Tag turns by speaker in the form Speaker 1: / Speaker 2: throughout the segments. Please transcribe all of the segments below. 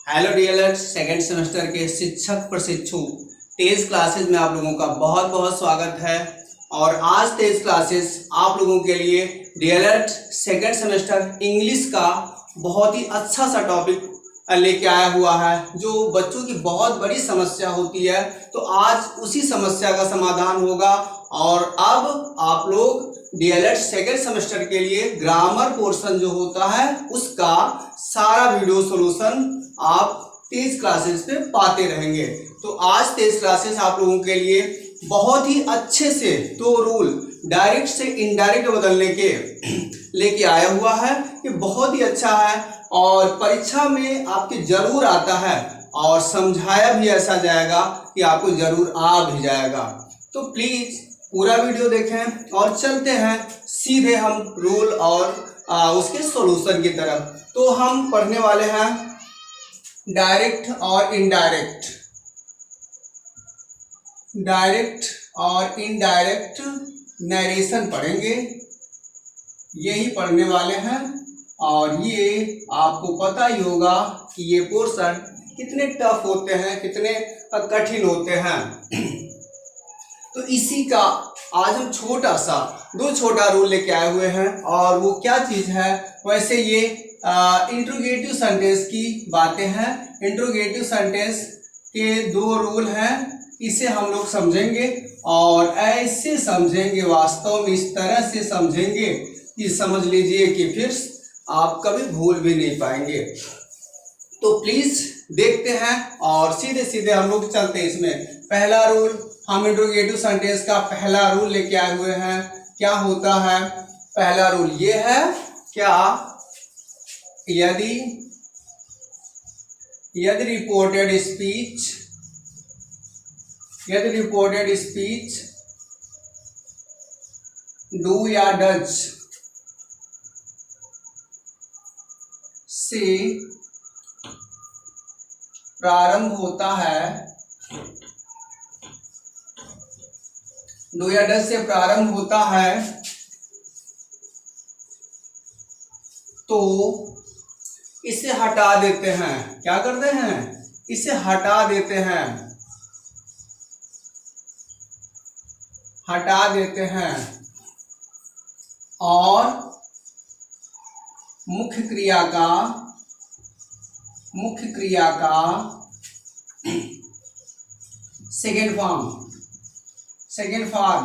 Speaker 1: Hello DElEd second semester के शिक्षक प्रशिक्षु तेज क्लासेस में आप लोगों का बहुत बहुत स्वागत है। और आज तेज क्लासेस आप लोगों के लिए डीएलएड सेकेंड सेमेस्टर इंग्लिश का बहुत ही अच्छा सा टॉपिक लेके आया हुआ है, जो बच्चों की बहुत बड़ी समस्या होती है। तो आज उसी समस्या का समाधान होगा। और अब आप लोग डीएलएड सेकेंड सेमेस्टर के लिए ग्रामर पोर्शन जो होता है उसका सारा वीडियो सॉल्यूशन आप तेज क्लासेस पे पाते रहेंगे। तो आज तेज क्लासेस आप लोगों के लिए बहुत ही अच्छे से दो रूल डायरेक्ट से इनडायरेक्ट बदलने के लेके आया हुआ है। ये बहुत ही अच्छा है और परीक्षा में आपके जरूर आता है और समझाया भी ऐसा जाएगा कि आपको जरूर आ भी जाएगा। तो प्लीज पूरा वीडियो देखें और चलते हैं सीधे हम रूल और उसके सॉल्यूशन की तरफ। तो हम पढ़ने वाले हैं डायरेक्ट और इनडायरेक्ट, डायरेक्ट और इनडायरेक्ट नरेशन पढ़ेंगे, यही पढ़ने वाले हैं। और ये आपको पता ही होगा कि ये पोर्शन कितने टफ होते हैं, कितने कठिन होते हैं। तो इसी का आज हम छोटा सा दो छोटा रूल लेके आए हुए हैं। और वो क्या चीज है, वैसे ये इंट्रोगेटिव सेंटेंस की बातें हैं। इंट्रोगेटिव सेंटेंस के दो रूल हैं, इसे हम लोग समझेंगे और ऐसे समझेंगे, वास्तव में इस तरह से समझेंगे कि समझ लीजिए कि फिर आप कभी भूल भी नहीं पाएंगे। तो प्लीज देखते हैं और सीधे सीधे हम लोग चलते हैं इसमें। पहला रूल, हम इंट्रोगेटिव सेंटेंस का पहला रूल लेके आए हुए हैं। क्या होता है पहला रूल? ये है क्या, यदि रिपोर्टेड स्पीच डू या डज से प्रारंभ होता है, डू या डज से प्रारंभ होता है, तो इसे हटा देते हैं। क्या करते हैं? इसे हटा देते हैं, हटा देते हैं। और मुख्य क्रिया का सेकेंड फॉर्म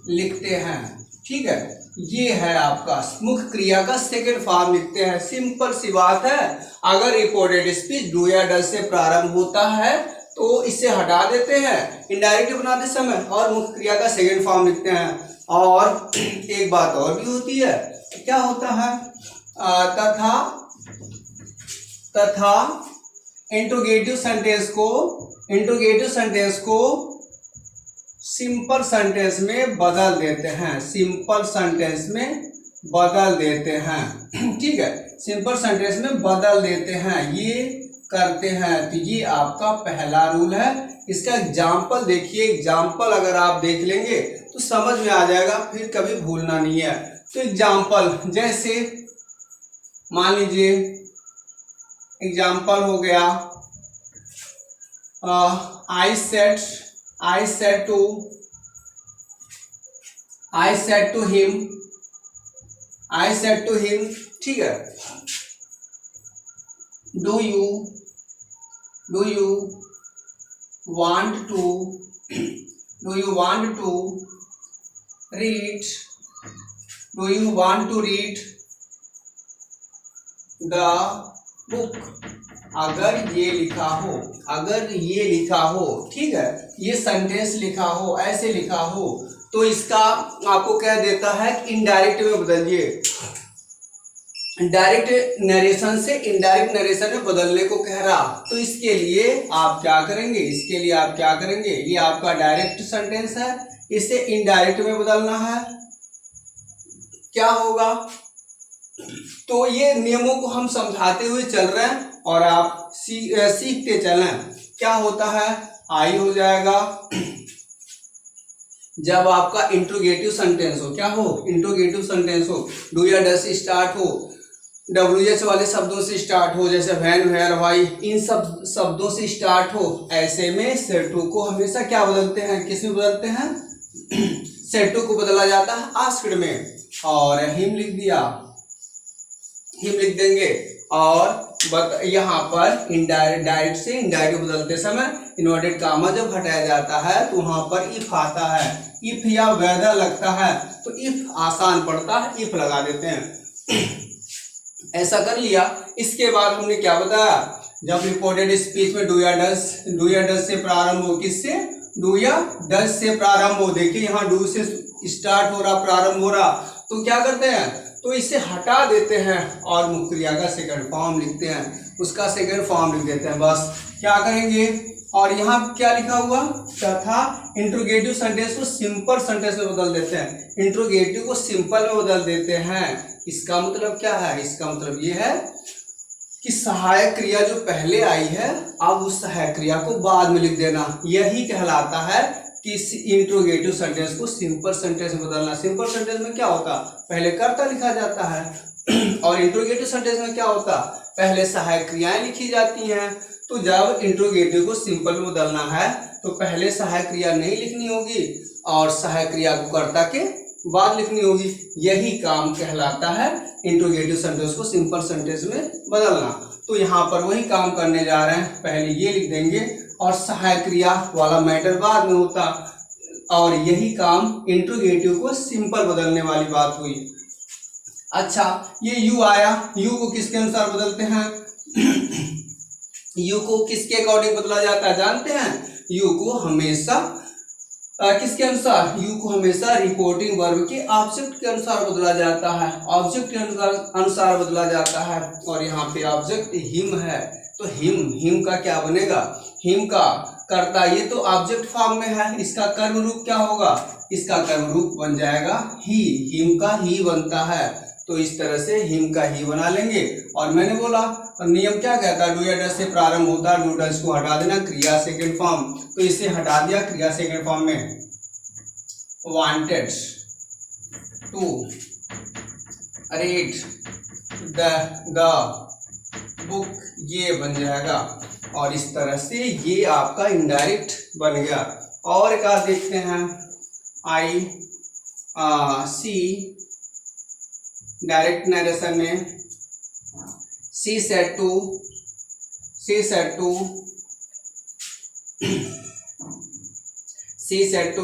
Speaker 1: लिखते हैं। ठीक है, ये है आपका मुख्य क्रिया का सेकेंड फॉर्म लिखते हैं। सिंपल सी बात है। अगर रिपोर्टेड स्पीच डू या डज से प्रारंभ होता है तो इसे हटा देते हैं इनडायरेक्ट बनाते समय और मुख्य क्रिया का सेकेंड फॉर्म लिखते हैं। और एक बात और भी होती है, क्या होता है, तथा इंट्रोगेटिव सेंटेंस को सिंपल सेंटेंस में बदल देते हैं, सिंपल सेंटेंस में बदल देते हैं। ठीक है, सिंपल सेंटेंस में बदल देते हैं, ये करते हैं। तो ये आपका पहला रूल है। इसका एग्जाम्पल देखिए, एग्जाम्पल अगर आप देख लेंगे तो समझ में आ जाएगा, फिर कभी भूलना नहीं है। तो एग्जाम्पल जैसे मान लीजिए एग्जाम्पल हो गया, I said to him, ठीक है, do you want to read the book? अगर ये लिखा हो, ठीक है, ये सेंटेंस लिखा हो, ऐसे लिखा हो, तो इसका आपको कह देता है इनडायरेक्ट में बदलिए। डायरेक्ट नरेशन से इनडायरेक्ट नरेशन में बदलने को कह रहा। तो इसके लिए आप क्या करेंगे, ये आपका डायरेक्ट सेंटेंस है, इसे इनडायरेक्ट में बदलना है। क्या होगा? तो ये नियमों को हम समझाते हुए चल रहे हैं और आप सीखते चलें। क्या होता है, आई हो जाएगा जब आपका इंट्रोगेटिव सेंटेंस हो। क्या हो? इंट्रोगेटिव सेंटेंस हो, डू या डज से स्टार्ट हो, WH वाले शब्दों से स्टार्ट हो, जैसे वैन, वेयर, व्हाई, इन सब शब्दों से स्टार्ट हो, ऐसे में सेट टू को हमेशा क्या बदलते हैं, किस में बदलते हैं? सेट टू को बदला जाता है आस्क्ड में। और हिम लिख दिया, हिम लिख देंगे। और यहाँ पर इनडायरेक्ट, डायरेक्ट से इनडायरेक्ट बदलते समय इन्वर्टेड कामा जब हटाया जाता है तो वहां पर इफ आता है। इफ या वेदर लगता है तो इफ आसान पड़ता है, इफ लगा देते हैं। ऐसा कर लिया। इसके बाद हमने क्या बताया, जब रिपोर्टेड स्पीच में डू या डस से प्रारंभ हो, किससे? डू या डस से प्रारंभ हो। देखिए यहाँ डू से स्टार्ट हो रहा, प्रारंभ हो रहा, तो क्या करते हैं, तो इसे हटा देते हैं और मुख्य क्रिया का सेकंड फॉर्म लिखते हैं, उसका सेकंड फॉर्म लिख देते हैं। बस क्या करेंगे, और यहाँ क्या लिखा हुआ था, इंट्रोगेटिव सेंटेंस को सिंपल सेंटेंस में बदल देते हैं, इंट्रोगेटिव को सिंपल में बदल देते हैं। इसका मतलब क्या है, इसका मतलब ये है कि सहायक क्रिया जो पहले आई है, अब उस सहायक क्रिया को बाद में लिख देना, यही कहलाता है कि इंट्रोगेटिव सेंटेंस को सिंपल सेंटेंस में बदलना। सिंपल सेंटेंस में क्या होता, पहले कर्ता लिखा जाता है, और इंट्रोगेटिव सेंटेंस में क्या होता, पहले सहायक क्रियाएं लिखी जाती हैं। तो जब इंट्रोगेटिव को सिंपल में बदलना है तो पहले सहायक क्रिया नहीं लिखनी होगी और सहायक क्रिया को कर्ता के बाद लिखनी होगी, यही काम कहलाता है इंट्रोगेटिव सेंटेंस को सिंपल सेंटेंस में बदलना। तो यहाँ पर वही काम करने जा रहे हैं, पहले ये लिख देंगे और सहायक क्रिया वाला मैटर बाद में होता, और यही काम इंट्रोगेटिव को सिंपल बदलने वाली बात हुई। अच्छा, ये यू आया, यू को किसके अनुसार बदलते हैं? यू को किसके अकॉर्डिंग बदला जाता है जानते हैं? यू को हमेशा किसके अनुसार? यू को हमेशा रिपोर्टिंग वर्ब के ऑब्जेक्ट के अनुसार बदला जाता है, ऑब्जेक्ट के अनुसार बदला जाता है। और यहाँ पे ऑब्जेक्ट हिम है, तो हिम का क्या बनेगा, हिम का कर्ता, ये तो ऑब्जेक्ट फॉर्म में है, इसका कर्म रूप क्या होगा, इसका कर्म रूप बन जाएगा ही, हिम का ही बनता है। तो इस तरह से हिम का ही बना लेंगे। और मैंने बोला नियम क्या कहता है, डू या डस से प्रारंभ होता है, डू डस को हटा देना, क्रिया सेकंड फॉर्म, तो इसे हटा दिया क्रिया सेकंड फॉर्म में, wanted to read the book, ये बन जाएगा। और इस तरह से ये आपका इनडायरेक्ट बन गया। और एक आध देखते हैं, आई सी डायरेक्ट नरेशन में, she said to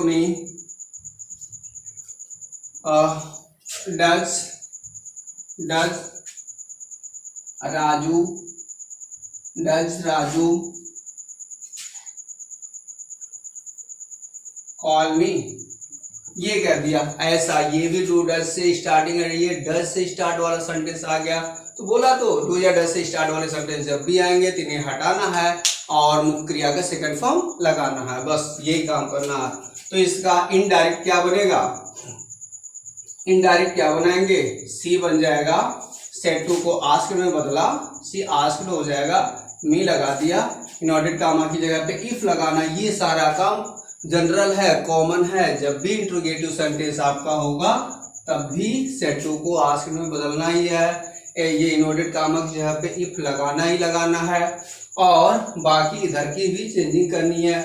Speaker 1: me, does Raju call me, ये कह दिया। ऐसा ये भी डू डज से स्टार्टिंग है, ये डज से स्टार्ट वाला सेंटेंस आ गया, तो बोला तो डू या डज से स्टार्ट वाले सेंटेंस जब भी आएंगे तो इन्हें हटाना है और मुख्य क्रिया का सेकंड फॉर्म लगाना है, बस यही काम करना है। तो इसका इनडायरेक्ट क्या बनेगा, इनडायरेक्ट क्या बनाएंगे, सी बन जाएगा, सेट टू को आस्क्ड में बदला, सी आस्क्ड हो जाएगा, मी लगा दिया, इनवर्टेड कामा की जगह पे इफ लगाना। ये सारा काम जनरल है, कॉमन है, जब भी इंट्रोगेटिव सेंटेंस आपका होगा तब भी सेट टू को आस्क्ड में बदलना ही है, ये इनवर्टेड कामा की जगह पे इफ लगाना ही लगाना है, और बाकी इधर की भी चेंजिंग करनी है।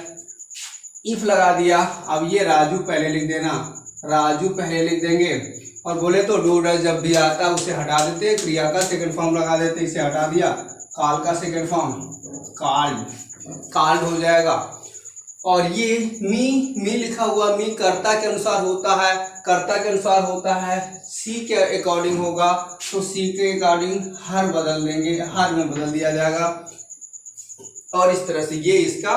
Speaker 1: इफ लगा दिया, अब ये राजू पहले लिख देना, राजू पहले लिख देंगे, और बोले तो डू डज जब भी आता है उसे हटा देते, क्रिया का सेकंड फॉर्म लगा देते, इसे हटा दिया, काल का सेकंड फॉर्म काल्ड हो जाएगा। और ये मी लिखा हुआ, मी कर्ता के अनुसार होता है, कर्ता के अनुसार होता है, सी के अकॉर्डिंग होगा, तो सी के अकॉर्डिंग हर बदल देंगे, हर में बदल दिया जाएगा। और इस तरह से ये इसका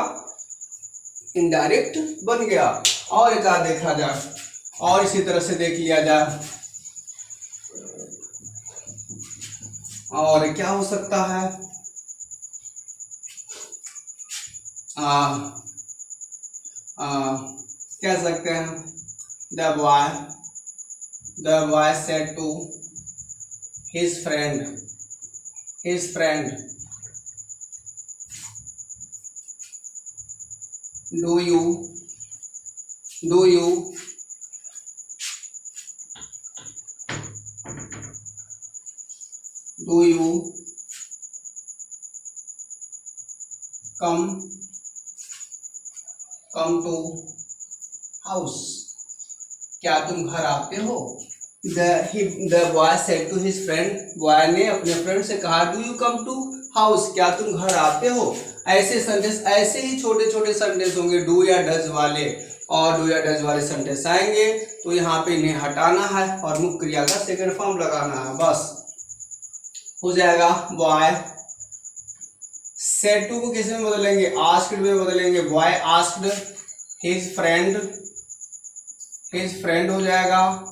Speaker 1: इनडायरेक्ट बन गया। और एक आध देखा जाए, और इसी तरह से देख लिया जाए, और क्या हो सकता है, कह सकते हैं the boy said to his friend do you do you come to house, क्या तुम घर आते हो। The boy said to his friend, boy ने अपने फ्रेंड से कहा do you come to house, क्या तुम घर आते हो। ऐसे सेंटेंस, ऐसे ही छोटे छोटे सेंटेंस होंगे डू या डज वाले, और डू या डज वाले सेंटेंस आएंगे तो यहाँ पे इन्हें हटाना है और मुख्य क्रिया का सेकंड फॉर्म लगाना है, बस हो जाएगा। बॉय सेड टू को किस में बदलेंगे, आस्क्ड में बदलेंगे। बॉय आस्क्ड हिज फ्रेंड हो जाएगा।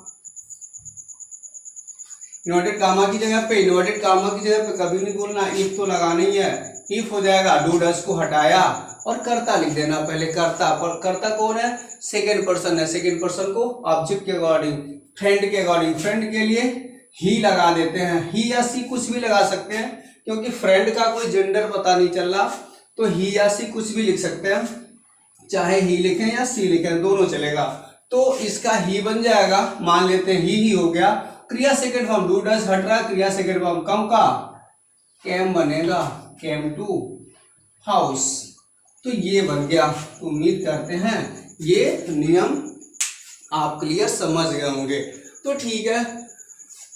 Speaker 1: इन्वर्टेड कामा की जगह पे, इन्वर्टेड कामा की जगह पे कभी नहीं बोलना, इफ तो लगाना ही है, इफ हो जाएगा। डू डज को हटाया और कर्ता लिख देना पहले, कर्ता। पर कर्ता कौन है, सेकेंड पर्सन है, सेकेंड पर्सन को ऑब्जेक्ट के अकॉर्डिंग, फ्रेंड के अकॉर्डिंग, फ्रेंड के लिए ही लगा देते हैं, ही या सी कुछ भी लगा सकते हैं क्योंकि फ्रेंड का कोई जेंडर पता नहीं चल रहा, तो ही या सी कुछ भी लिख सकते हैं, चाहे ही लिखें या सी लिखें, दोनों चलेगा। तो इसका ही बन जाएगा, मान लेते हैं ही हो गया। क्रिया सेकंड फॉर्म, डू डज हट रहा, क्रिया सेकंड फॉर्म कम का कैम बनेगा, कैम टू हाउस। तो ये बन गया। तो उम्मीद करते हैं ये नियम आप क्लियर समझ गए होंगे। तो ठीक है,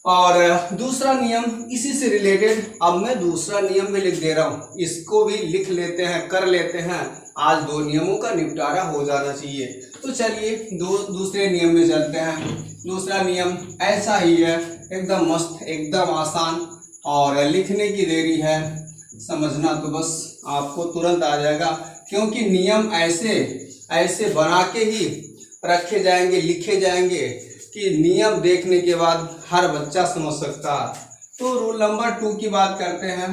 Speaker 1: और दूसरा नियम इसी से रिलेटेड, अब मैं दूसरा नियम भी लिख दे रहा हूं, इसको भी लिख लेते हैं, कर लेते हैं। आज दो नियमों का निपटारा हो जाना चाहिए। तो चलिए दूसरे नियम में चलते हैं। दूसरा नियम ऐसा ही है, एकदम मस्त, एकदम आसान, और लिखने की देरी है, समझना तो बस आपको तुरंत आ जाएगा, क्योंकि नियम ऐसे बना के ही रखे जाएंगे, लिखे जाएंगे कि नियम देखने के बाद हर बच्चा समझ सकता है। तो रूल नंबर 2 की बात करते हैं।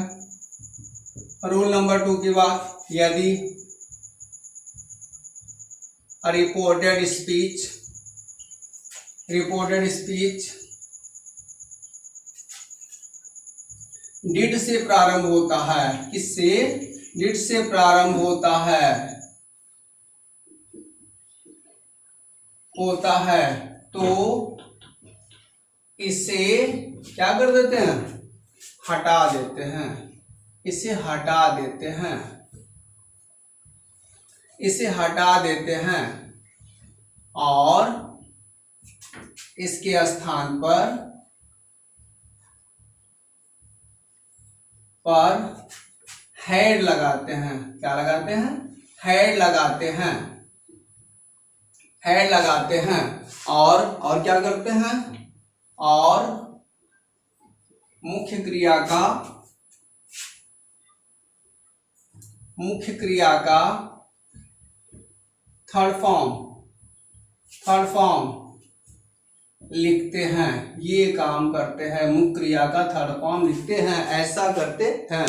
Speaker 1: रूल नंबर 2 की बात, यदि रिपोर्टेड स्पीच डिड से प्रारंभ होता है, किससे, डिड से प्रारंभ होता है, तो इसे क्या कर देते हैं, हटा देते हैं, इसे हटा देते हैं, और इसके स्थान पर हेड लगाते हैं। क्या लगाते हैं, हेड लगाते हैं, और क्या करते हैं, और मुख्य क्रिया का थर्ड फॉर्म लिखते हैं। ये काम करते हैं, मुख्य क्रिया का थर्ड फॉर्म लिखते हैं, ऐसा करते हैं।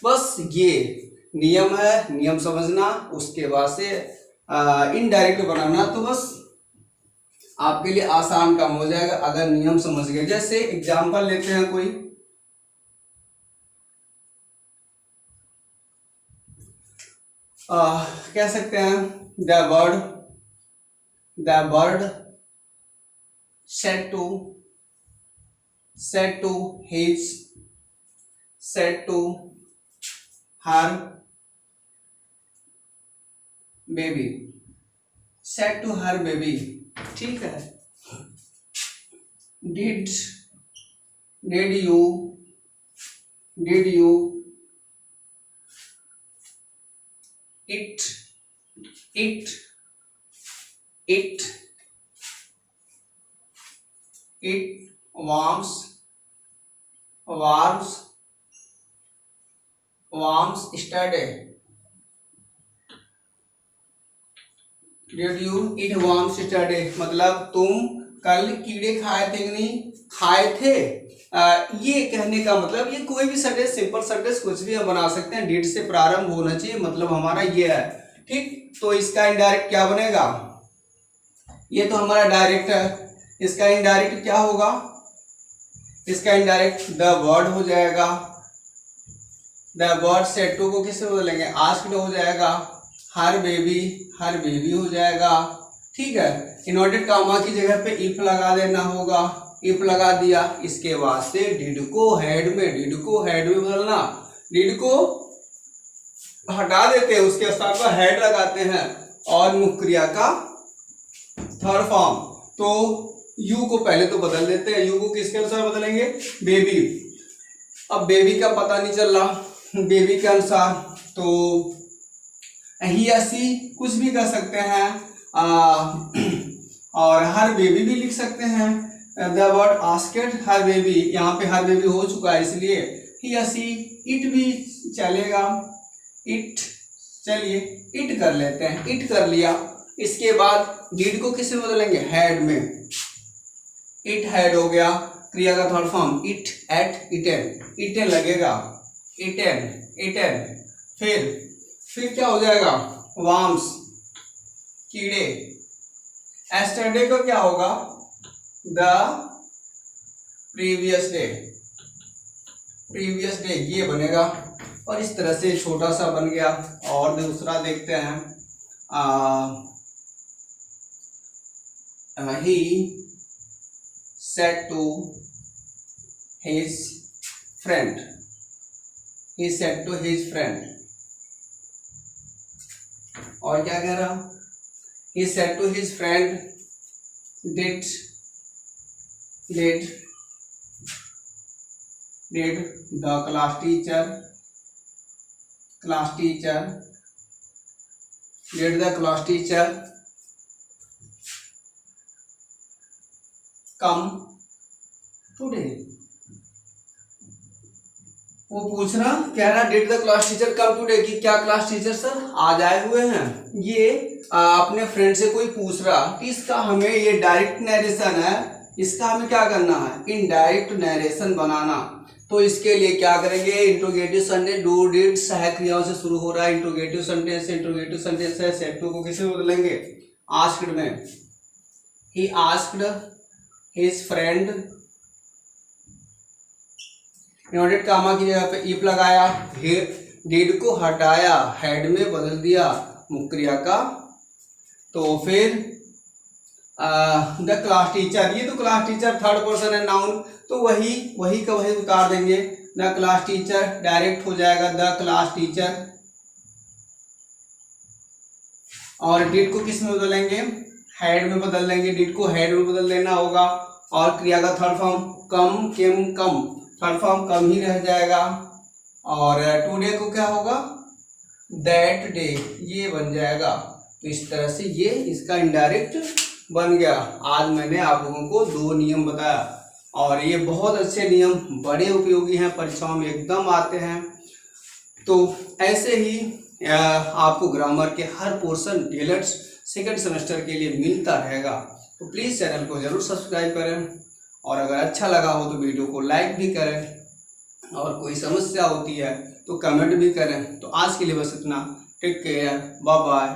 Speaker 1: बस ये नियम है, नियम समझना, उसके बाद से इनडायरेक्ट बनाना, तो बस आपके लिए आसान काम हो जाएगा अगर नियम समझ गए। जैसे एग्जांपल लेते हैं कोई, कह सकते हैं the bird said to her baby, ठीक है। did you it warms yesterday, did you eat worms yesterday, मतलब तुम कल कीड़े खाए थे कि नहीं, खाए थे। ये कहने का मतलब, ये कोई भी सेंटेंस, सिंपल सेंटेंस कुछ भी हम बना सकते हैं, डिड से प्रारंभ होना चाहिए, मतलब हमारा ये है, ठीक। तो इसका इनडायरेक्ट क्या बनेगा, ये तो हमारा डायरेक्ट है, इसका इनडायरेक्ट क्या होगा, इसका इनडायरेक्ट द वर्ड हो जाएगा। द वर्ड सेड टू को किससे बदलेंगे, आस्क्ड हो जाएगा। हर बेबी हो जाएगा, ठीक है। इन्वर्टेड कामा की जगह पे इफ लगा देना होगा, इफ लगा दिया, इसके बाद से डिड को हेड में बदलना, डिड को हटा देते हैं, उसके स्थान पर हेड लगाते हैं और मुख्य क्रिया का थर्ड फॉर्म। तो यू को पहले तो बदल देते हैं, यू को किसके अनुसार बदलेंगे, बेबी। अब बेबी का पता नहीं चल रहा, बेबी के अनुसार तो ही या सी कुछ भी कर सकते हैं, और हर बेबी भी लिख सकते हैं। The word asked her baby, यहाँ पे हर बेबी हो चुका है इसलिए ही या सी, इट भी चलेगा, इट, चलिए इट कर लेते हैं, इट कर लिया। इसके बाद डिड को किससे बदलेंगे, हेड में, इट हेड हो गया, क्रिया का third form eat, ate, eaten, eaten लगेगा, इटेन, इटेन। फिर क्या हो जाएगा, वार्म्स, कीड़े। एस्टरडे का क्या होगा, द प्रीवियस डे, ये बनेगा। और इस तरह से छोटा सा बन गया। और दूसरा देखते हैं, he said to his friend, और क्या कह रहा, he said to his friend, did the class teacher come today। वो पूछ रहा, कह रहा did the class teacher come today, कि क्या क्लास टीचर सर आज आए हुए हैं। ये अपने फ्रेंड से कोई पूछ रहा कि इसका हमें, ये डायरेक्ट नरेशन है, इसका हमें क्या करना है, इनडायरेक्ट नरेशन बनाना। तो इसके लिए क्या करेंगे, इंट्रोगेटिव सेंटेंस, डू डिड सहायक क्रियाओं से शुरू हो रहा है, इंट्रोगेटिव सेंटेंस है, सेट टू को किसे बदलेंगे, आस्क्ड में, he asked his friend, inverted comma की जगह पे इफ लगाया, डिड को हटाया, हेड में बदल दिया मुख्य क्रिया का। तो फिर द क्लास टीचर, ये तो क्लास टीचर थर्ड पर्सन है नाउन, तो वही का वही उतार देंगे, द क्लास टीचर डायरेक्ट हो जाएगा द क्लास टीचर। और डिड को किस में बदलेंगे, हेड में बदल देंगे, डिड को हेड में बदल देना होगा। और क्रिया का थर्ड फॉर्म कम, केम, कम, थर्ड फॉर्म कम ही रह जाएगा। और टुडे को क्या होगा, दैट डे, ये बन जाएगा। तो इस तरह से ये इसका इनडायरेक्ट बन गया। आज मैंने आप लोगों को 2 नियम बताया और ये बहुत अच्छे नियम, बड़े उपयोगी हैं, परीक्षाओं में एकदम आते हैं। तो ऐसे ही आपको ग्रामर के हर पोर्शन डीएलएड सेकंड सेमेस्टर के लिए मिलता रहेगा। तो प्लीज़ चैनल को ज़रूर सब्सक्राइब करें और अगर अच्छा लगा हो तो वीडियो को लाइक भी करें और कोई समस्या होती है तो कमेंट भी करें। तो आज के लिए बस इतना, टेक केयर, बाय बाय।